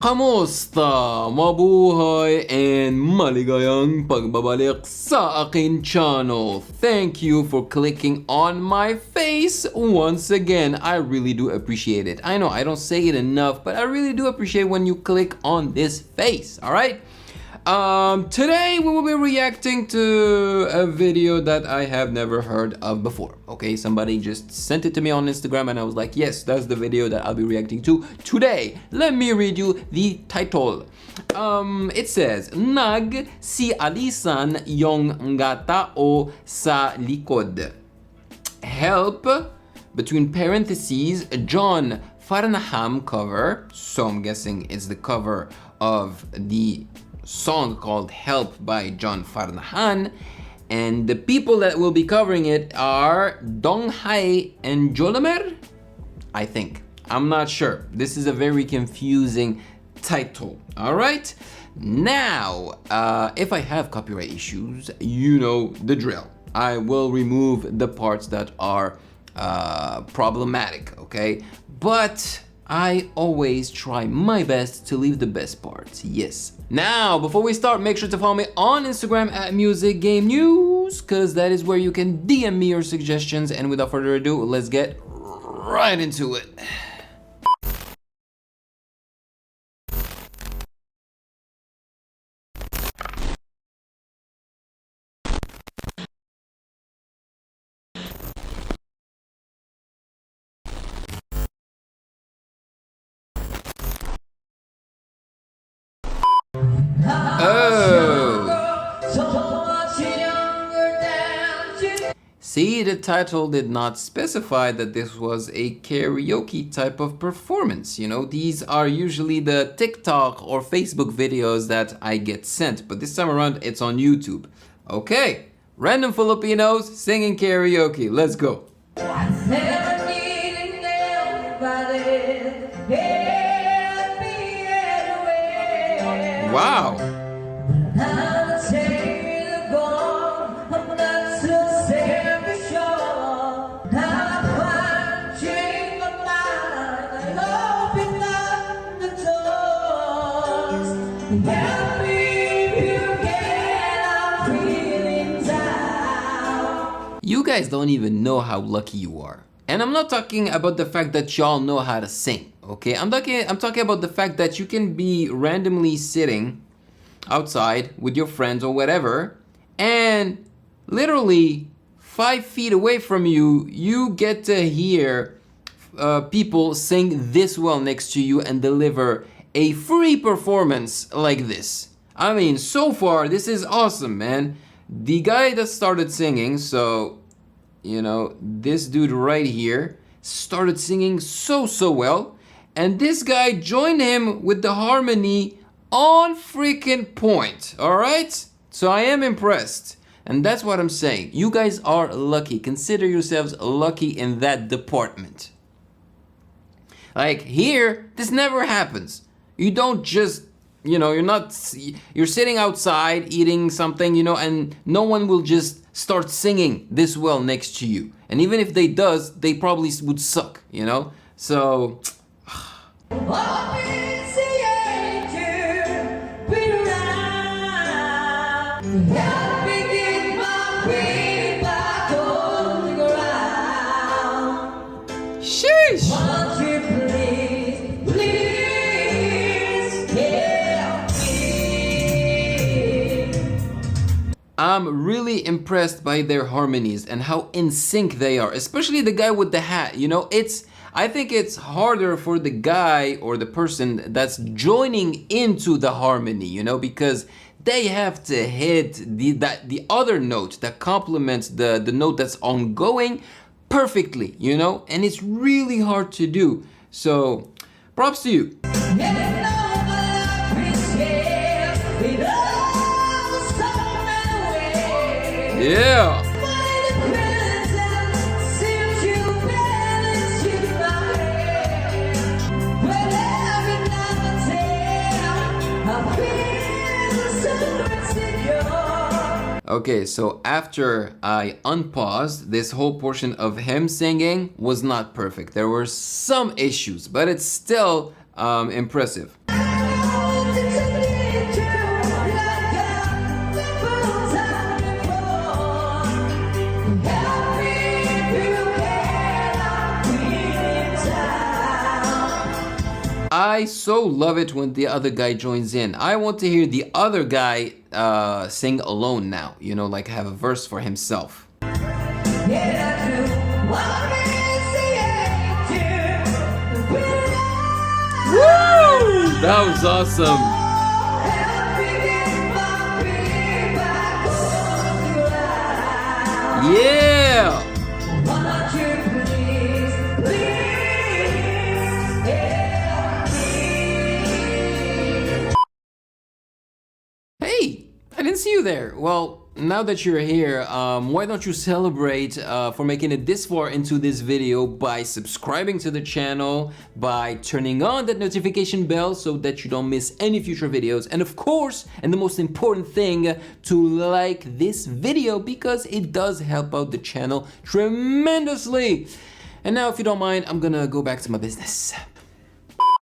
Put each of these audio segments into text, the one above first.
Kamusta? Mabuhay and maligayang pagbabalik sa akin channel. Thank you for clicking on my face once again. I really do appreciate it. I know I don't say it enough, but I really do appreciate when you click on this face, alright? Today we will be reacting to a video that I have never heard of before. Okay, somebody just sent it to me on Instagram and I was like, yes, that's the video that I'll be reacting to today. Let me read you the title. It says, Nag si alisan yung tao sa likod. Help, between parentheses, John Farnham cover. So I'm guessing it's the cover of the song called Help by John Farnham, and the people that will be covering it are Donghai and Jolemer, I think. I'm not sure. This is a very confusing title. All right. Now, if I have copyright issues, you know the drill. I will remove the parts that are problematic, okay? But I always try my best to leave the best parts, yes. Now, before we start, make sure to follow me on Instagram at Music Game News, because that is where you can DM me your suggestions. And without further ado, let's get right into it. See, the title did not specify that this was a karaoke type of performance. You know, these are usually the TikTok or Facebook videos that I get sent, but this time around it's on YouTube. Okay, random Filipinos singing karaoke. Let's go. Wow. You guys don't even know how lucky you are. And I'm not talking about the fact that y'all know how to sing, okay? I'm talking about the fact that you can be randomly sitting outside with your friends or whatever, and literally 5 feet away from you, you get to hear people sing this well next to you and deliver a free performance like this. I mean, so far, this is awesome, man. The guy that started singing, so, you know, this dude right here started singing so well, and this guy joined him with the harmony on freaking point, all right? So I am impressed, and that's what I'm saying. You guys are lucky. Consider yourselves lucky in that department. Like here, this never happens. You don't just, you know, you're sitting outside eating something, you know, and no one will just start singing this well next to you. And even if they does, they probably would suck, you know? So sheesh. I'm really impressed by their harmonies and how in sync they are, especially the guy with the hat, you know, I think it's harder for the guy or the person that's joining into the harmony, you know, because they have to hit the other note that complements the note that's ongoing perfectly, you know, and it's really hard to do. So, props to you. Yeah. Okay, so after I unpaused, this whole portion of him singing was not perfect. There were some issues, but it's still impressive. I so love it when the other guy joins in. I want to hear the other guy sing alone now, you know, like have a verse for himself. Woo! That was awesome. Yeah! Hey, I didn't see you there. Well, now that you're here, why don't you celebrate for making it this far into this video by subscribing to the channel, by turning on that notification bell so that you don't miss any future videos, and of course, and the most important thing, to like this video because it does help out the channel tremendously. And now, if you don't mind, I'm gonna go back to my business.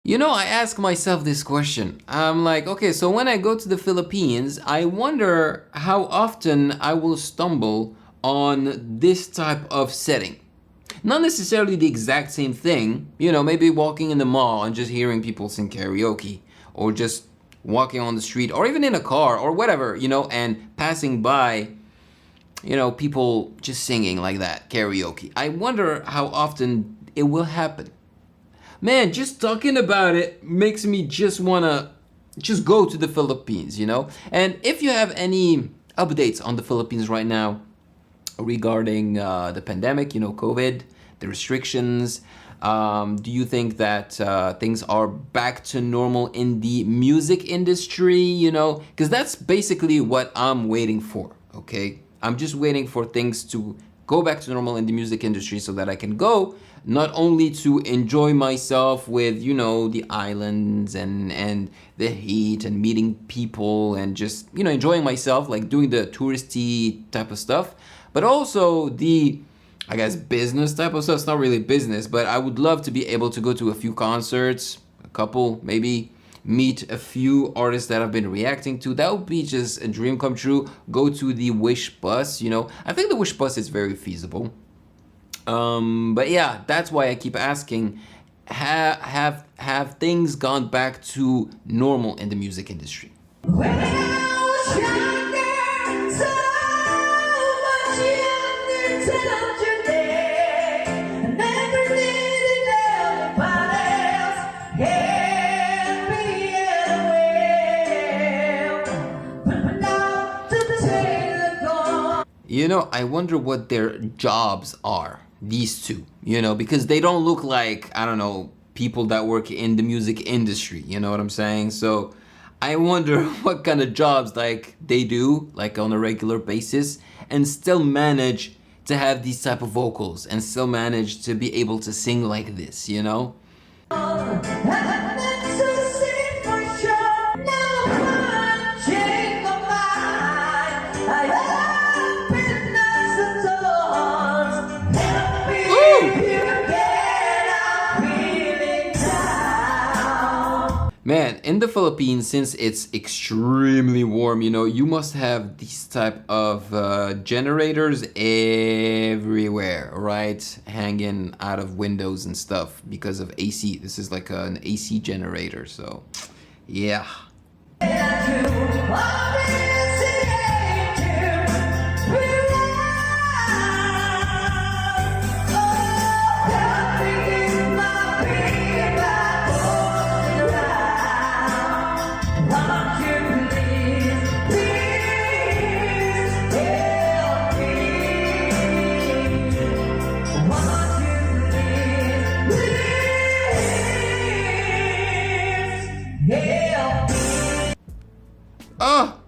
You know, I ask myself this question. I'm like, okay, so when I go to the Philippines, I wonder how often I will stumble on this type of setting. Not necessarily the exact same thing, you know, maybe walking in the mall and just hearing people sing karaoke, or just walking on the street, or even in a car, or whatever, you know, and passing by, you know, people just singing like that, karaoke. I wonder how often it will happen. Man, just talking about it makes me just wanna just go to the Philippines, you know? And if you have any updates on the Philippines right now regarding the pandemic, you know, COVID, the restrictions, do you think that things are back to normal in the music industry, you know? Because that's basically what I'm waiting for, okay? I'm just waiting for things to go back to normal in the music industry so that I can go not only to enjoy myself with, you know, the islands and the heat and meeting people and just, you know, enjoying myself, like doing the touristy type of stuff, but also the, I guess, business type of stuff. It's not really business, but I would love to be able to go to a few concerts, a couple, maybe meet a few artists that I've been reacting to. That would be just a dream come true. Go to the Wish Bus, you know. I think the Wish Bus is very feasible. But yeah, that's why I keep asking, have things gone back to normal in the music industry? You know, I wonder what their jobs are, these two, you know, because they don't look like, I don't know, people that work in the music industry, you know what I'm saying? So I wonder what kind of jobs like they do, like on a regular basis, and still manage to have these type of vocals and still manage to be able to sing like this, you know? Man, in the Philippines, since it's extremely warm, you know, you must have these type of generators everywhere, right? Hanging out of windows and stuff because of AC. This is like an AC generator, so yeah. Oh,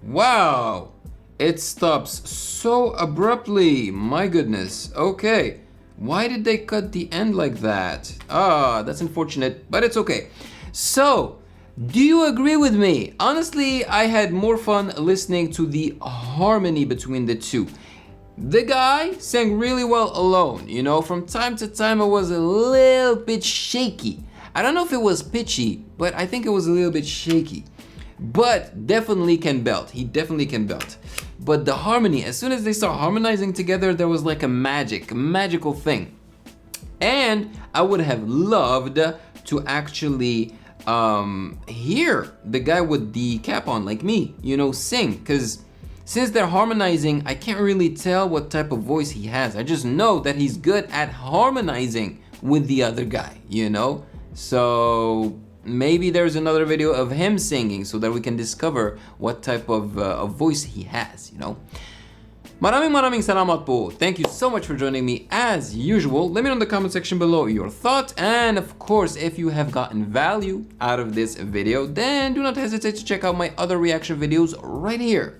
wow. It stops so abruptly. My goodness. Okay. Why did they cut the end like that? Ah, that's unfortunate, but it's okay. So, do you agree with me? Honestly, I had more fun listening to the harmony between the two. The guy sang really well alone, you know, from time to time it was a little bit shaky. I don't know if it was pitchy, but I think it was a little bit shaky. But definitely can belt, he definitely can belt. But the harmony, as soon as they start harmonizing together, there was like a magical thing. And I would have loved to actually hear the guy with the cap on, like me, you know, sing. Because since they're harmonizing, I can't really tell what type of voice he has. I just know that he's good at harmonizing with the other guy, you know? So maybe there's another video of him singing so that we can discover what type of voice he has, you know? Maraming salamat po. Thank you so much for joining me as usual. Let me know in the comment section below your thoughts, and of course, if you have gotten value out of this video, then do not hesitate to check out my other reaction videos right here.